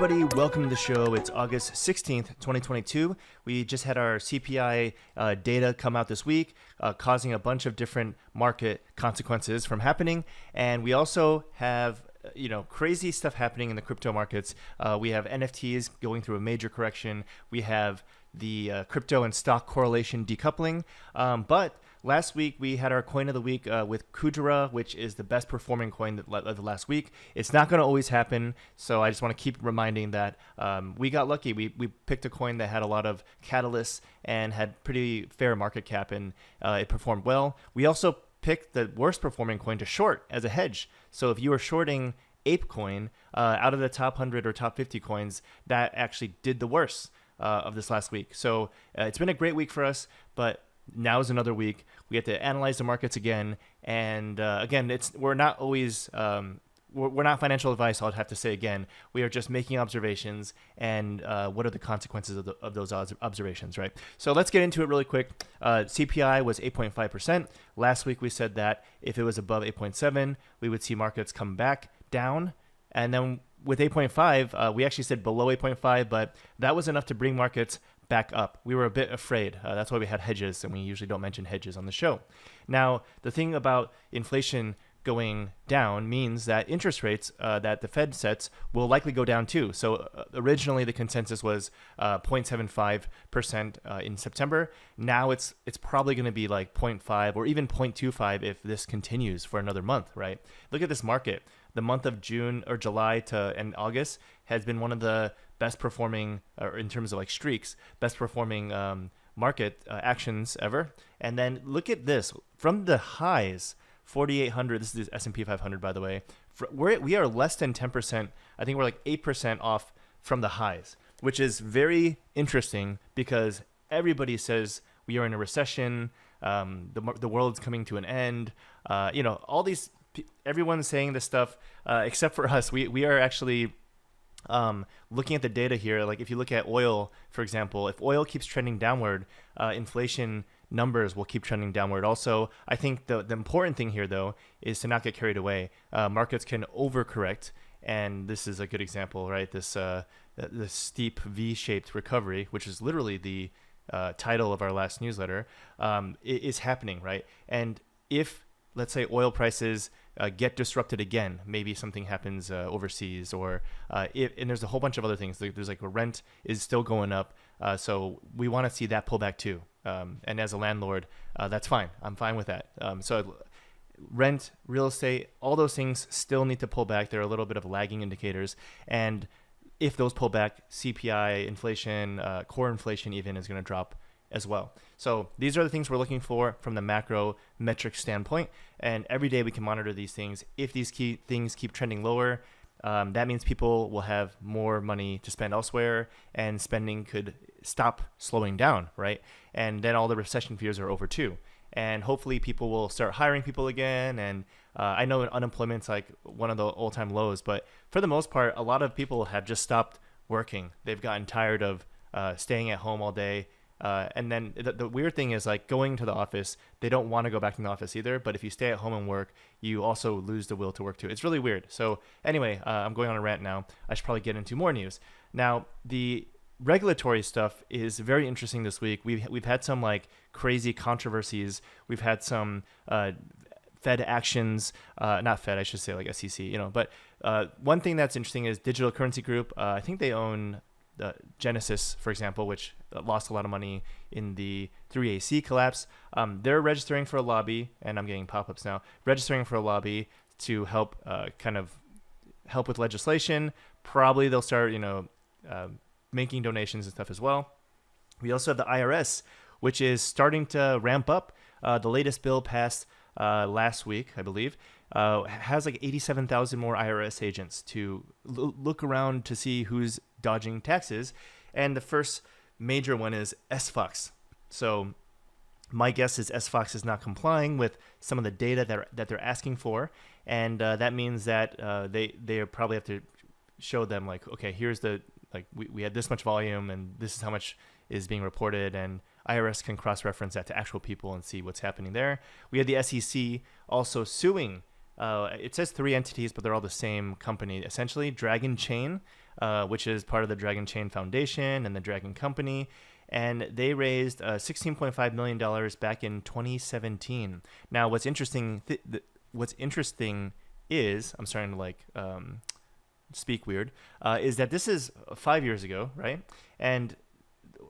everybody, welcome to the show. It's August 16th, 2022. We just had our CPI data come out this week, causing a bunch of different market consequences from happening. And we also have crazy stuff happening in the crypto markets. We have NFTs going through a major correction. We have the crypto and stock correlation decoupling. But last week, we had our coin of the week with Kujira, which is the best performing coin of the last week. It's not going to always happen, so I just want to keep reminding that we got lucky. We picked a coin that had a lot of catalysts and had pretty fair market cap, and it performed well. We also picked the worst performing coin to short as a hedge. So if you were shorting ApeCoin out of the top 100 or top 50 coins, that actually did the worst of this last week. So it's been a great week for us, but now is another week. We have to analyze the markets again, and again, we're not always we're not financial advice. I'll have to say again, we are just making observations, and what are the consequences of those observations, right? So let's get into it really quick. CPI was 8.5%. Last week we said that if it was above 8.7, we would see markets come back down, and then with 8.5, we actually said below 8.5, but that was enough to bring markets back up. We were a bit afraid. That's why we had hedges, and we usually don't mention hedges on the show. Now, the thing about inflation going down means that interest rates that the Fed sets will likely go down too. So originally the consensus was 0.75% in September. Now it's probably going to be like 0.5 or even 0.25 if this continues for another month, right? Look at this market. The month of June or July and August has been one of the best performing, or in terms of like streaks, best performing market actions ever. And then look at this from the highs, 4,800. This is the S&P 500, by the way. We are less than 10%. I think we're like 8% off from the highs, which is very interesting because everybody says we are in a recession. The world's coming to an end. All these. Everyone's saying this stuff except for us. We are actually looking at the data here. Like if you look at oil, for example, if oil keeps trending downward, inflation numbers will keep trending downward. Also, I think the important thing here, though, is to not get carried away. Markets can overcorrect, and this is a good example, right? This the steep V-shaped recovery, which is literally the title of our last newsletter, is happening, right? And if, let's say, oil prices get disrupted again, maybe something happens overseas, or and there's a whole bunch of other things. There's like rent is still going up, so we want to see that pull back too. And as a landlord, that's fine. I'm fine with that. So rent, real estate, all those things still need to pull back. They're a little bit of lagging indicators, and if those pull back, CPI, inflation, core inflation even is going to drop as well. So these are the things we're looking for from the macro metric standpoint, and every day we can monitor these things. If these key things keep trending lower, that means people will have more money to spend elsewhere, and spending could stop slowing down, right? And then all the recession fears are over too, and hopefully people will start hiring people again. And I know unemployment's like one of the all-time lows, but for the most part, a lot of people have just stopped working. They've gotten tired of staying at home all day. And then the weird thing is, like, going to the office, they don't want to go back to the office either. But if you stay at home and work, you also lose the will to work too. It's really weird. So anyway, I'm going on a rant now. I should probably get into more news. Now, the regulatory stuff is very interesting this week. We've had some like crazy controversies. We've had some Fed actions, not Fed, I should say, like SEC. But one thing that's interesting is Digital Currency Group. I think they own Genesis, for example, which lost a lot of money in the 3AC collapse. They're registering for a lobby, and I'm getting pop-ups now, registering for a lobby to help kind of help with legislation. Probably they'll start, making donations and stuff as well. We also have the IRS, which is starting to ramp up. The latest bill passed last week, I believe, has like 87,000 more IRS agents to look around to see who's dodging taxes. And the first major one is SFOX. So my guess is SFOX is not complying with some of the data that they're asking for. And that means that they probably have to show them, like, okay, here's we had this much volume and this is how much is being reported, and IRS can cross-reference that to actual people and see what's happening there. We had the SEC also suing it says 3 entities, but they're all the same company. Essentially, Dragon Chain, which is part of the Dragon Chain Foundation and the Dragon Company. And they raised $16.5 million back in 2017. Now, what's interesting is, I'm starting to speak weird, is that this is 5 years ago, right? And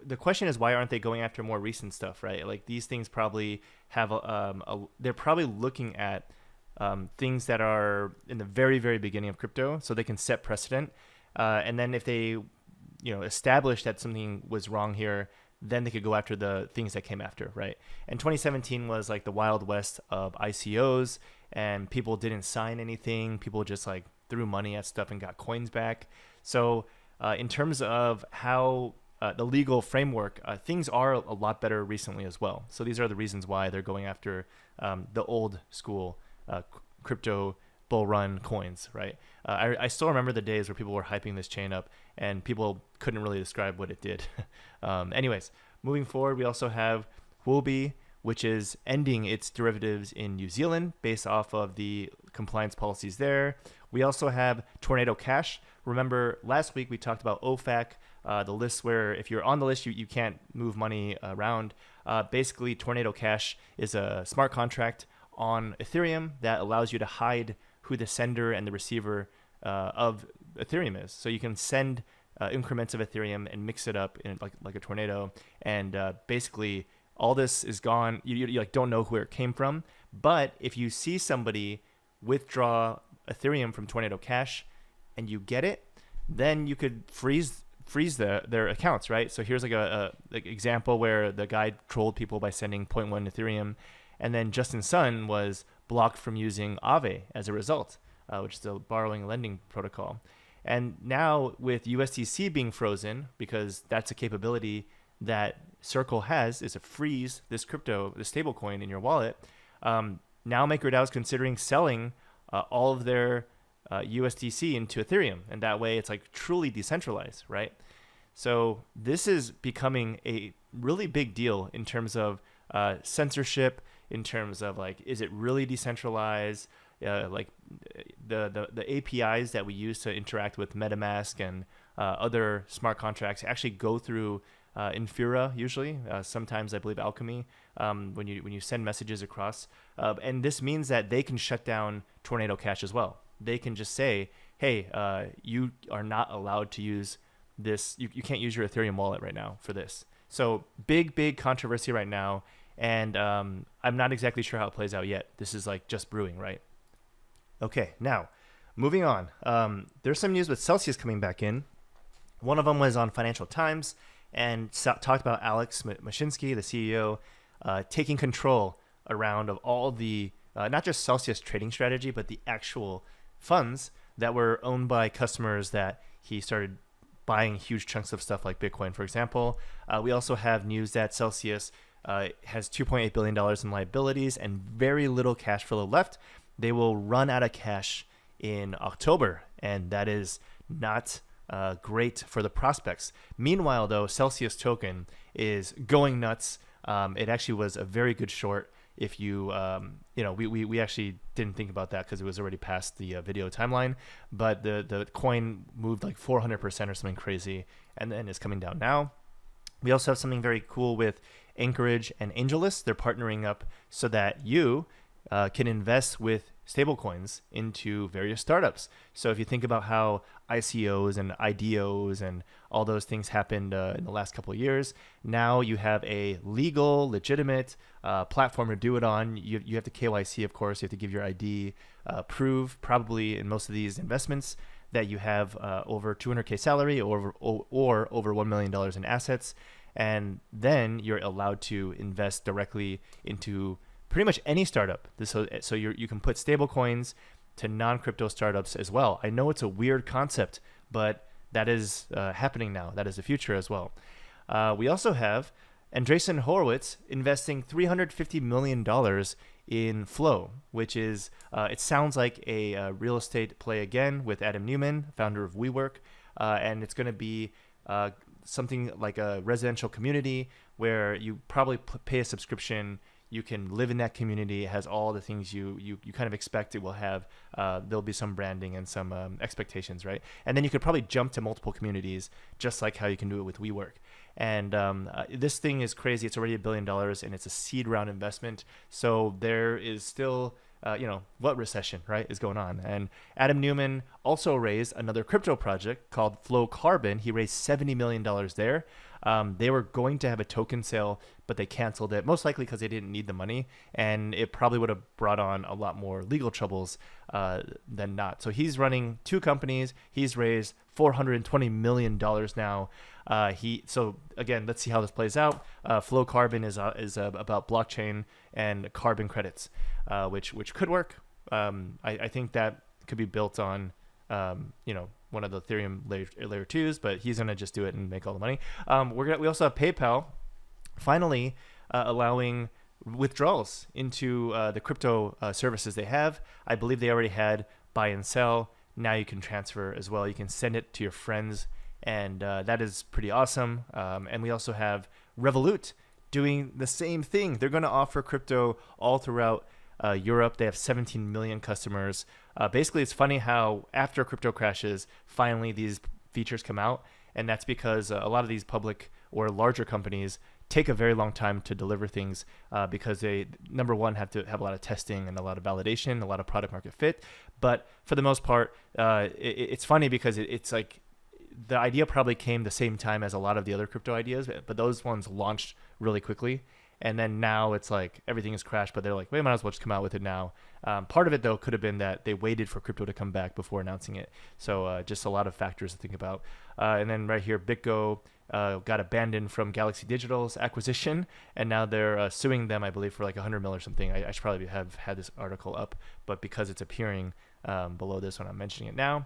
the question is, why aren't they going after more recent stuff, right? Like, these things probably have they're probably looking at things that are in the very, very beginning of crypto, so they can set precedent. And then if they, establish that something was wrong here, then they could go after the things that came after, right? And 2017 was like the Wild West of ICOs, and people didn't sign anything. People just like threw money at stuff and got coins back. So in terms of how the legal framework, things are a lot better recently as well. So these are the reasons why they're going after the old school crypto bull run coins, right? I still remember the days where people were hyping this chain up and people couldn't really describe what it did. Anyways, moving forward, we also have Huobi, which is ending its derivatives in New Zealand based off of the compliance policies there. We also have Tornado Cash. Remember last week we talked about OFAC, the list where if you're on the list, you can't move money around. Basically, Tornado Cash is a smart contract on Ethereum that allows you to hide who the sender and the receiver of Ethereum is. So you can send increments of Ethereum and mix it up in like a tornado. And basically, all this is gone. You like don't know where it came from. But if you see somebody withdraw Ethereum from Tornado Cash and you get it, then you could freeze their accounts, right? So here's like a example where the guy trolled people by sending 0.1 Ethereum, and then Justin Sun was blocked from using Aave as a result, which is a borrowing and lending protocol. And now with USDC being frozen, because that's a capability that Circle has, is to freeze this stablecoin in your wallet. Now MakerDAO is considering selling all of their USDC into Ethereum, and that way it's like truly decentralized, right? So this is becoming a really big deal in terms of censorship, in terms of like, is it really decentralized? Like the APIs that we use to interact with MetaMask and other smart contracts actually go through Infura usually. Sometimes I believe Alchemy when you send messages across. And this means that they can shut down Tornado Cash as well. They can just say, hey, you are not allowed to use this. You can't use your Ethereum wallet right now for this. So big controversy right now. And I'm not exactly sure how it plays out yet. This is like just brewing, right? Okay, now moving on. There's some news with Celsius coming back in. One of them was on Financial Times and talked about Alex Mashinsky, the CEO, taking control around of all the, not just Celsius trading strategy, but the actual funds that were owned by customers that he started buying huge chunks of stuff like Bitcoin, for example. We also have news that Celsius has $2.8 billion in liabilities and very little cash flow left. They will run out of cash in October, and that is not great for the prospects. Meanwhile, though, Celsius token is going nuts. It actually was a very good short. If you, we actually didn't think about that because it was already past the video timeline, but the coin moved like 400% or something crazy, and then it's coming down now. We also have something very cool with Anchorage and AngelList. They're partnering up so that you can invest with stablecoins into various startups. So if you think about how ICOs and IDOs and all those things happened in the last couple of years, now you have a legal, legitimate platform to do it on. You have to KYC, of course. You have to give your ID, prove probably in most of these investments that you have over 200K salary or over $1 million in assets. And then you're allowed to invest directly into pretty much any startup. So you can put stable coins to non-crypto startups as well. I know it's a weird concept, but that is happening now. That is the future as well. We also have Andreessen Horowitz investing $350 million in Flow, which is, it sounds like a real estate play again with Adam Neumann, founder of WeWork. And it's going to be something like a residential community where you probably pay a subscription. You can live in that community. It has all the things you kind of expect it will have. There'll be some branding and some expectations, right? And then you could probably jump to multiple communities, just like how you can do it with WeWork. And this thing is crazy. It's already $1 billion, and it's a seed round investment. So there is still, what recession, right, is going on. And Adam Neumann also raised another crypto project called Flow Carbon. He raised $70 million there. They were going to have a token sale, but they canceled it, most likely because they didn't need the money, and it probably would have brought on a lot more legal troubles than not. So he's running 2 companies. He's raised $420 million now. So again, let's see how this plays out. Flow Carbon is about blockchain and carbon credits, which could work. I think that could be built on one of the Ethereum layer 2s, but he's going to just do it and make all the money. We also have PayPal finally allowing withdrawals into the crypto services they have. I believe they already had buy and sell. Now you can transfer as well. You can send it to your friends, and that is pretty awesome. And we also have Revolut doing the same thing. They're going to offer crypto all throughout Europe. They have 17 million customers. Basically, it's funny how after crypto crashes, finally these features come out. And that's because a lot of these public or larger companies take a very long time to deliver things because they, number one, have to have a lot of testing and a lot of validation, a lot of product market fit. But for the most part, it's funny because it's like the idea probably came the same time as a lot of the other crypto ideas, but those ones launched really quickly. And then now it's like everything has crashed, but they're like, we might as well just come out with it now. Part of it, though, could have been that they waited for crypto to come back before announcing it. So just a lot of factors to think about. And then right here, BitGo got abandoned from Galaxy Digital's acquisition, and now they're suing them, I believe, for like 100 mil or something. I should probably have had this article up, but because it's appearing below this one, I'm mentioning it now.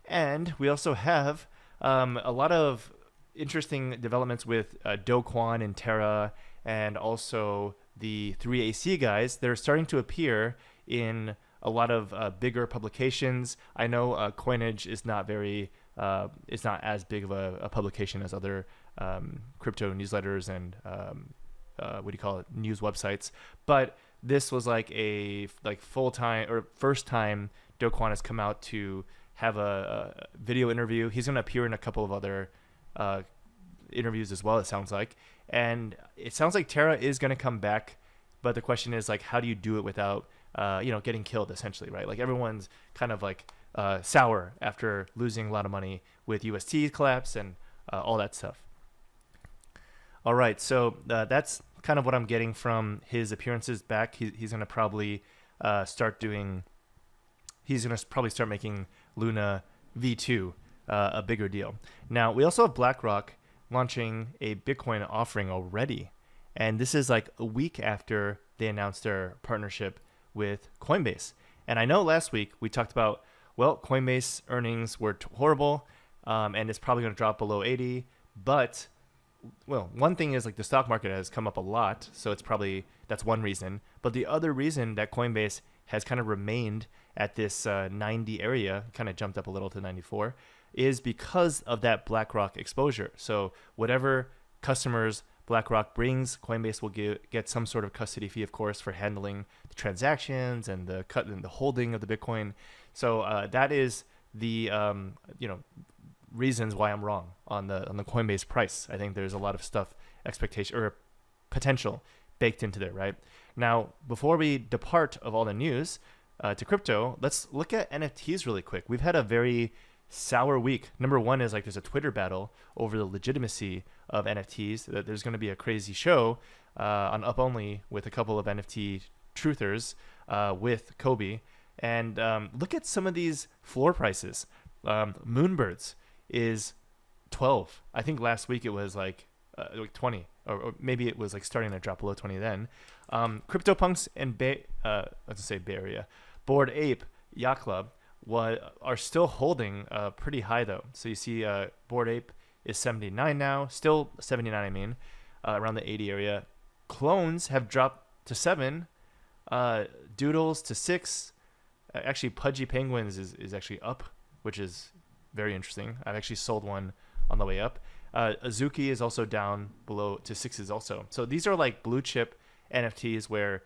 And we also have a lot of interesting developments with Do Kwon and Terra, and also the 3AC guys. They're starting to appear in a lot of bigger publications. I know Coinage is not it's not as big of a publication as other crypto newsletters and news websites, but this was like a full-time or first time Do Kwon has come out to have a video interview. He's going to appear in a couple of other interviews as well, it sounds like. And it sounds like Terra is going to come back, but the question is, like, how do you do it without getting killed, essentially, right? Like, everyone's kind of like sour after losing a lot of money with UST collapse and all that stuff. All right, so that's kind of what I'm getting from his appearances back. He's going to probably start making Luna V2 a bigger deal. Now, we also have Blackrock launching a Bitcoin offering already. And this is like a week after they announced their partnership with Coinbase. And I know last week we talked about, well, Coinbase earnings were horrible, and it's probably going to drop below 80. But, well, one thing is like the stock market has come up a lot. So that's one reason. But the other reason that Coinbase has kind of remained at this 90 area, kind of jumped up a little to 94, is because of that BlackRock exposure. So whatever customers BlackRock brings, Coinbase will get some sort of custody fee, of course, for handling the transactions and the holding of the Bitcoin. So that is the reasons why I'm wrong on the Coinbase price. I think there's a lot of expectation or potential baked into there, right? Now, before we depart of all the news to crypto, let's look at NFTs really quick. We've had a very sour week. Number one is like there's a Twitter battle over the legitimacy of NFTs. That there's going to be a crazy show on Up Only with a couple of NFT truthers with Kobe. And look at some of these floor prices. Moonbirds is 12. I think last week it was like 20, or maybe it was like starting to drop below 20 then. CryptoPunks and Bay Area, Bored Ape Yacht Club are still holding pretty high though. So you see Bored Ape is 79 now, still 79 I mean, around the 80 area. Clones have dropped to 7, Doodles to 6. Actually, Pudgy Penguins is actually up, which is very interesting. I've actually sold one on the way up. Azuki is also down below to sixes also. So these are like blue chip NFTs where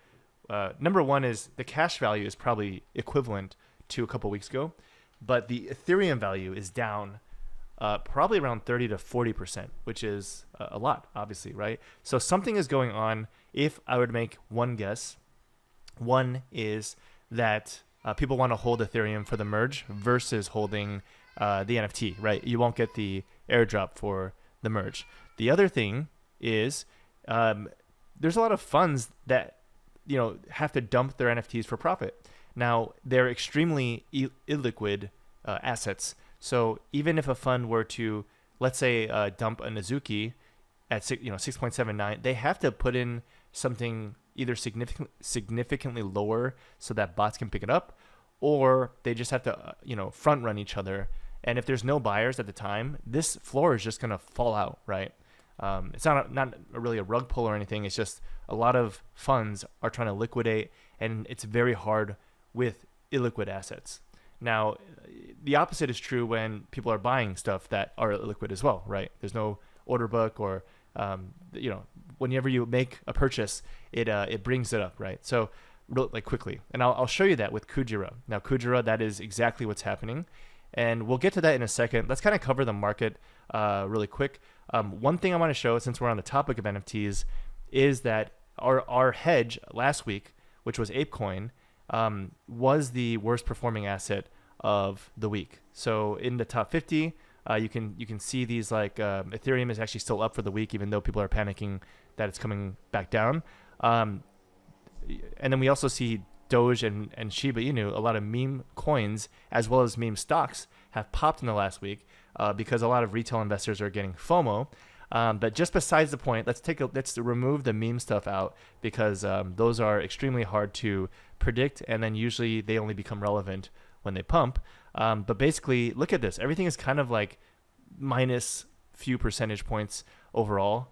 number one is the cash value is probably equivalent to a couple weeks ago, but the Ethereum value is down probably around 30 to 40%, which is a lot, obviously, right? So something is going on. If I would make one guess, one is that people want to hold Ethereum for the merge versus holding the NFT, right? You won't get the airdrop for the merge. The other thing is there's a lot of funds that have to dump their NFTs for profit. Now they're extremely illiquid assets. So even if a fund were to, let's say, dump a Azuki at 6.79, they have to put in something either significantly lower so that bots can pick it up, or they just have to front run each other. And if there's no buyers at the time, this floor is just gonna fall out, right? It's not really a rug pull or anything. It's just a lot of funds are trying to liquidate, and it's very hard with illiquid assets. Now, the opposite is true when people are buying stuff that are illiquid as well, right? There's no order book, or whenever you make a purchase, it brings it up, right? So, like quickly, and I'll show you that with Kujira. Now, Kujira, that is exactly what's happening, and we'll get to that in a second. Let's kind of cover the market really quick. One thing I want to show, since we're on the topic of NFTs, is that our hedge last week, which was ApeCoin, was the worst performing asset of the week. So in the top 50, you can see these like Ethereum is actually still up for the week, even though people are panicking that it's coming back down. And then we also see Doge and Shiba Inu, a lot of meme coins as well as meme stocks have popped in the last week because a lot of retail investors are getting FOMO. But just besides the point, let's remove the meme stuff out, because those are extremely hard to predict, and then usually they only become relevant when they pump. But basically, look at this. Everything is kind of like minus few percentage points overall,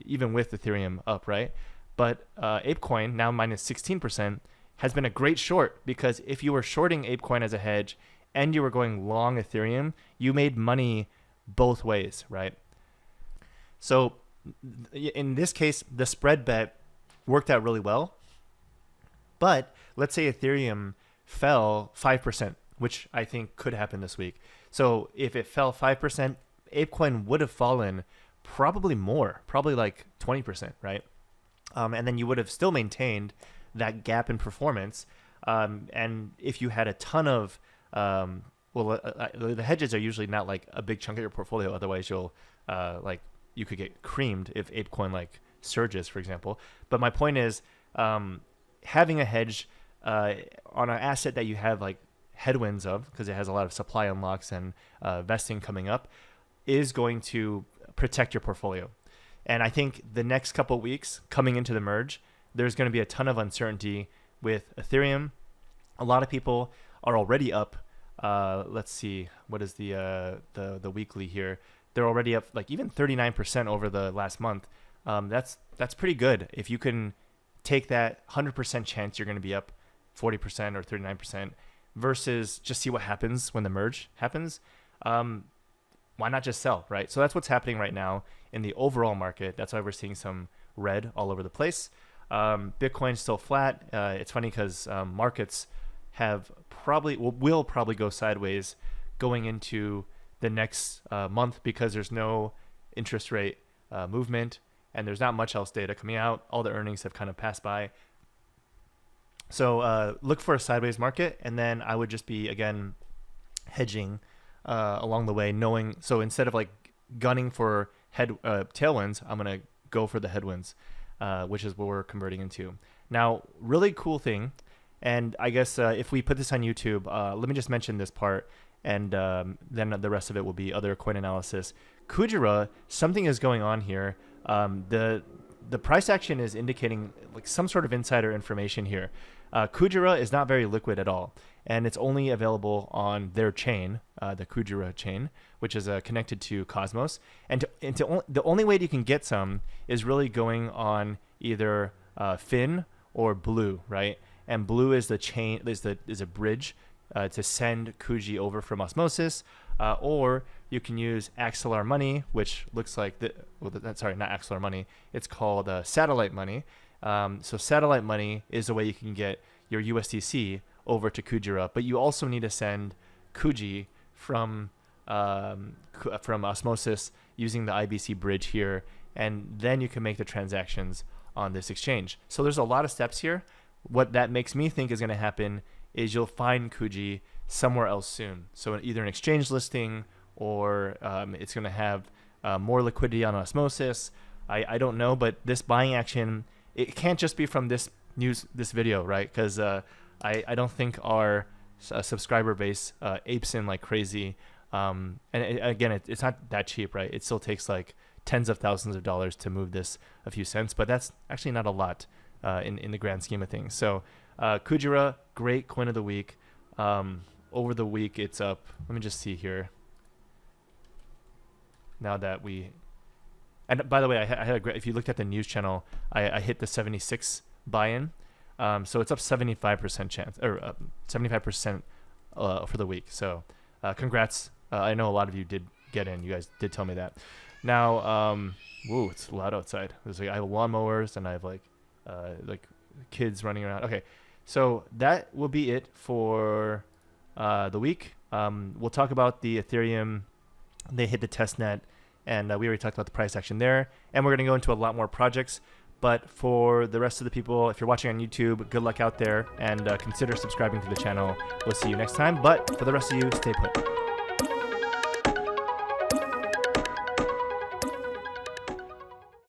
even with Ethereum up, right? But ApeCoin, now minus 16%, has been a great short, because if you were shorting ApeCoin as a hedge and you were going long Ethereum, you made money both ways, right? So in this case, the spread bet worked out really well. But let's say Ethereum fell 5%, which I think could happen this week. So if it fell 5%, ApeCoin would have fallen probably more, probably like 20%, right? And then you would have still maintained that gap in performance. And if you had a ton of, the hedges are usually not like a big chunk of your portfolio. Otherwise, you could get creamed if ApeCoin like surges, for example. But my point is, having a hedge on an asset that you have like headwinds of, because it has a lot of supply unlocks and vesting coming up, is going to protect your portfolio. And I think the next couple of weeks coming into the merge, there's going to be a ton of uncertainty with Ethereum. A lot of people are already up. Let's see, what is the weekly here? They're already up like even 39% over the last month. That's pretty good. If you can take that 100% chance you're going to be up 40% or 39% versus just see what happens when the merge happens, why not just sell, right? So that's what's happening right now in the overall market. That's why we're seeing some red all over the place. Bitcoin's still flat. It's funny because markets will probably go sideways going into the next month, because there's no interest rate movement and there's not much else data coming out. All the earnings have kind of passed by. So look for a sideways market, and then I would just be, again, hedging along the way, knowing, so instead of like gunning for tailwinds, I'm going to go for the headwinds, which is what we're converting into. Now, really cool thing, and I guess if we put this on YouTube, let me just mention this part, and then the rest of it will be other coin analysis. Kujira, something is going on here. The price action is indicating like some sort of insider information here. Kujira is not very liquid at all, and it's only available on their chain, the Kujira chain, which is connected to Cosmos. And the only way you can get some is really going on either Fin or Blue, right? And Blue is the chain, is a bridge to send Kuji over from Osmosis, or you can use Axelar Money, which looks like sorry, not Axelar Money. It's called Satellite Money. So Satellite Money is a way you can get your USDC over to Kujira, but you also need to send Kuji from Osmosis using the IBC bridge here, and then you can make the transactions on this exchange. So there's a lot of steps here. What that makes me think is going to happen is you'll find Kuji somewhere else soon. So either an exchange listing, or it's going to have more liquidity on Osmosis. I don't know, but this buying action, it can't just be from this video, right? Because I don't think our subscriber base apes in like crazy. Again, it's not that cheap, right? It still takes like tens of thousands of dollars to move this a few cents, but that's actually not a lot in the grand scheme of things. So Kujira, great coin of the week. Over the week, it's up. Let me just see here. Now that and by the way, I had a great, if you looked at the news channel, I hit the 76 buy-in. So it's up 75% chance, or 75% for the week. So congrats. I know a lot of you did get in. You guys did tell me that. Now, whoa, it's loud outside. There's like, I have lawnmowers and I have like kids running around. Okay, so that will be it for the week. We'll talk about the Ethereum. They hit the test net, and we already talked about the price action there. And we're going to go into a lot more projects. But for the rest of the people, if you're watching on YouTube, good luck out there, and consider subscribing to the channel. We'll see you next time. But for the rest of you, stay put.